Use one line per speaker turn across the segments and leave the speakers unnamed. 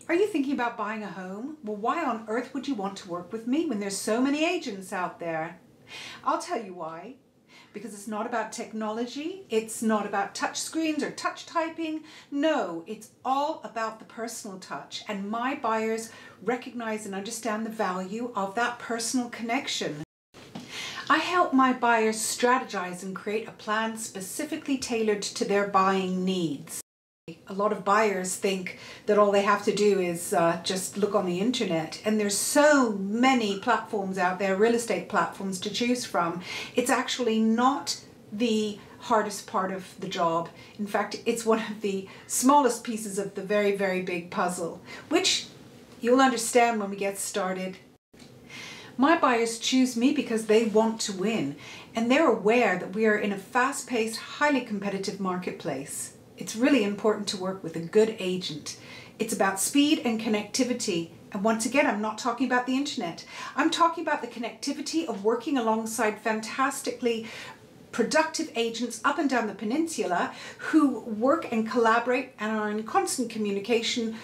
Are you thinking about buying a home? Well, why on earth would you want to work with me when there's so many agents out there? I'll tell you why. Because it's not about technology, it's not about touch screens or touch typing. No, it's all about the personal touch, and my buyers recognize and understand the value of that personal connection. I help my buyers strategize and create a plan specifically tailored to their buying needs. A lot of buyers think that all they have to do is just look on the internet, and there's so many platforms out there, real estate platforms to choose from. It's actually not the hardest part of the job. In fact, it's one of the smallest pieces of the very, very big puzzle, which you'll understand when we get started. My buyers choose me because they want to win, and they're aware that we are in a fast-paced, highly competitive marketplace. It's really important to work with a good agent. It's about speed and connectivity. And once again, I'm not talking about the internet. I'm talking about the connectivity of working alongside fantastically productive agents up and down the peninsula who work and collaborate and are in constant communication.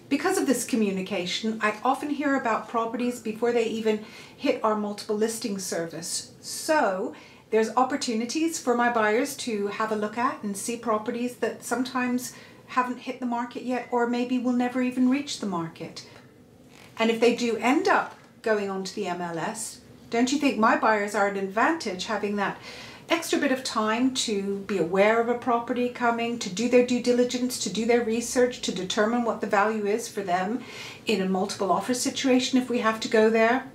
Because of this communication, I often hear about properties before they even hit our multiple listing service. So there's opportunities for my buyers to have a look at and see properties that sometimes haven't hit the market yet, or maybe will never even reach the market. And if they do end up going onto the MLS, don't you think my buyers are at an advantage having that extra bit of time to be aware of a property coming, to do their due diligence, to do their research, to determine what the value is for them in a multiple offer situation if we have to go there?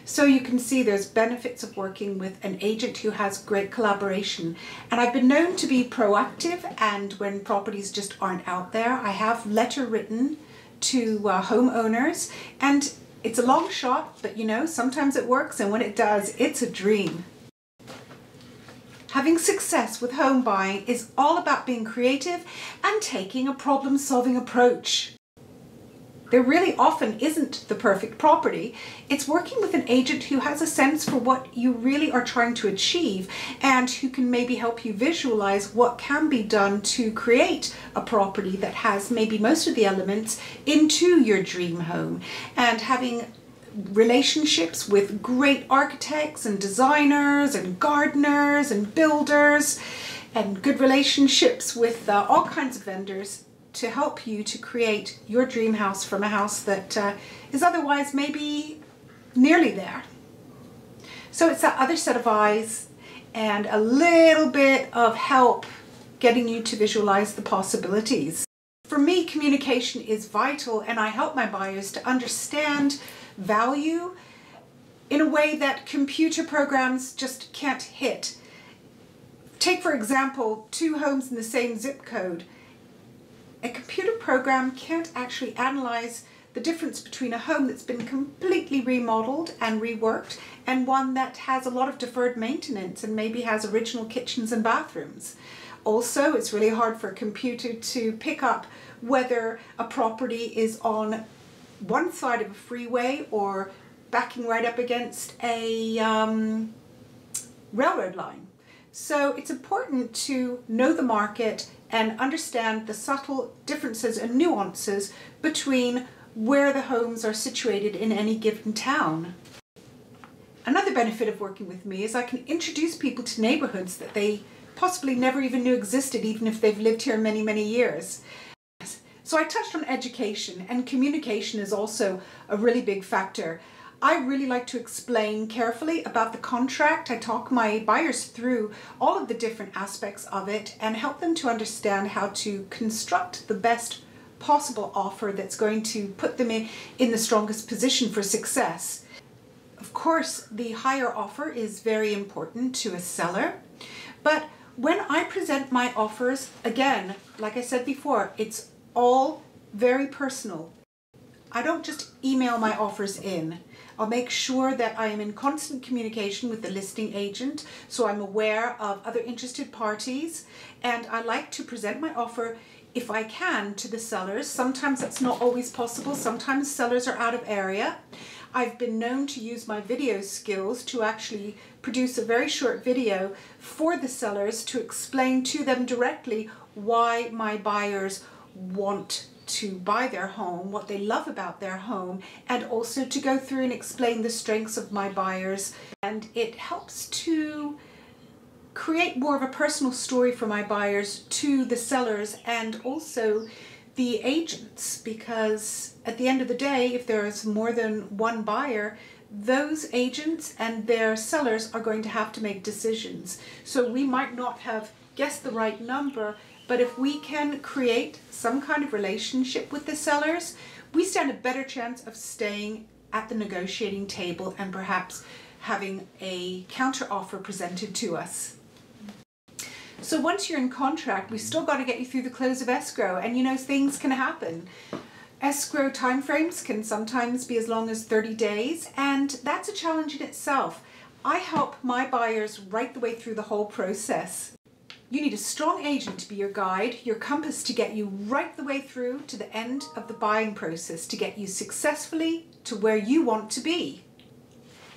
So you can see there's benefits of working with an agent who has great collaboration. And I've been known to be proactive, and when properties just aren't out there, I have letter written to homeowners, and it's a long shot, but you know, sometimes it works, and when it does, it's a dream. Having success with home buying is all about being creative and taking a problem-solving approach. There really often isn't the perfect property. It's working with an agent who has a sense for what you really are trying to achieve and who can maybe help you visualize what can be done to create a property that has maybe most of the elements into your dream home. And having relationships with great architects and designers and gardeners and builders, and good relationships with all kinds of vendors to help you to create your dream house from a house that is otherwise maybe nearly there. So it's that other set of eyes and a little bit of help getting you to visualize the possibilities. For me, communication is vital, and I help my buyers to understand value in a way that computer programs just can't hit. Take, for example, two homes in the same zip code. A computer program can't actually analyze the difference between a home that's been completely remodeled and reworked and one that has a lot of deferred maintenance and maybe has original kitchens and bathrooms. Also, it's really hard for a computer to pick up whether a property is on one side of a freeway or backing right up against a railroad line. So it's important to know the market and understand the subtle differences and nuances between where the homes are situated in any given town. Another benefit of working with me is I can introduce people to neighborhoods that they possibly never even knew existed, even if they've lived here many, many years. So I touched on education, and communication is also a really big factor. I really like to explain carefully about the contract. I talk my buyers through all of the different aspects of it and help them to understand how to construct the best possible offer that's going to put them in the strongest position for success. Of course, the higher offer is very important to a seller, but when I present my offers, again, like I said before, it's all very personal. I don't just email my offers in. I'll make sure that I am in constant communication with the listing agent, so I'm aware of other interested parties, and I like to present my offer, if I can, to the sellers. Sometimes that's not always possible. Sometimes sellers are out of area. I've been known to use my video skills to actually produce a very short video for the sellers to explain to them directly why my buyers want to buy their home, what they love about their home, and also to go through and explain the strengths of my buyers. And it helps to create more of a personal story for my buyers to the sellers and also the agents, because at the end of the day, if there's more than one buyer, those agents and their sellers are going to have to make decisions. So we might not have guessed the right number, but if we can create some kind of relationship with the sellers, we stand a better chance of staying at the negotiating table and perhaps having a counter offer presented to us. So once you're in contract, we've still got to get you through the close of escrow, and you know, things can happen. Escrow timeframes can sometimes be as long as 30 days, and that's a challenge in itself. I help my buyers right the way through the whole process. You need a strong agent to be your guide, your compass, to get you right the way through to the end of the buying process, to get you successfully to where you want to be.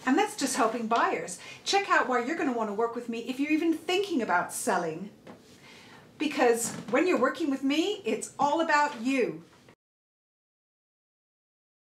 And that's just helping buyers. Check out why you're going to want to work with me if you're even thinking about selling. Because when you're working with me, it's all about you.